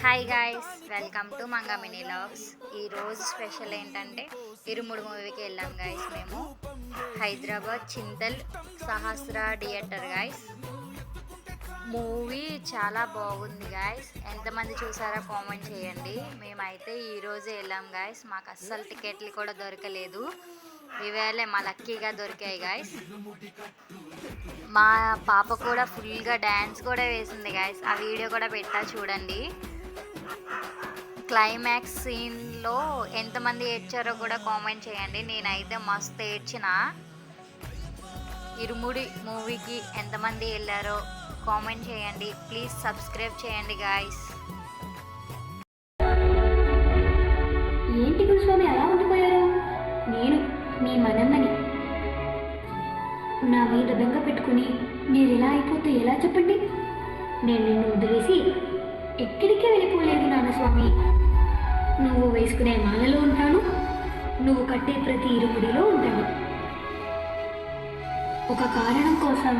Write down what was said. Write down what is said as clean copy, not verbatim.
Hi guys, welcome to Manga mini logs. ఈరోజు special ఏంటంటే ఇరుముడు మూవీకి వెళ్ళాం గాయస్. మేము Hyderabad Chintal Sahasra theatre guys. Movie చాలా బాగుంది గాయస్. ఎంతమంది చూసారో కామెంట్ చేయండి. మేమైతే ఈరోజే వెళ్ళాం గాయస్. మాకు అస్సలు టికెట్లు కూడా దొరకలేదు. ఈవేళ మా లక్కీగా దొరికాయి గాయస్. మా పాప కూడా ఫుల్గా డ్యాన్స్ కూడా వేసింది గాయస్. ఆ వీడియో కూడా పెట్టా చూడండి. క్లైమాక్స్ సీన్లో ఎంతమంది ఏడ్చారో కూడా కామెంట్ చేయండి. నేనైతే మస్తు ఏడ్చిన. ఇరుముడి మూవీకి ఎంతమంది వెళ్ళారో కామెంట్ చేయండి. ప్లీజ్ సబ్స్క్రైబ్ చేయండి గాయస్. ఏంటి గురుస్వామి అలా ఉండిపోయారు? నేను మీ మనమ్మని నా మీద బెంగ పెట్టుకుని మీరు ఎలా అయిపోతే ఎలా చెప్పండి? నేను నిన్ను వదిలేసి ఎక్కడికే వెళ్ళిపోలేదు నాన్నస్వామి. నువ్వు వేసుకునే మాలలో ఉంటాను, నువ్వు కట్టే ప్రతి ఇరుముడిలో ఉంటాను. ఒక కారణం కోసం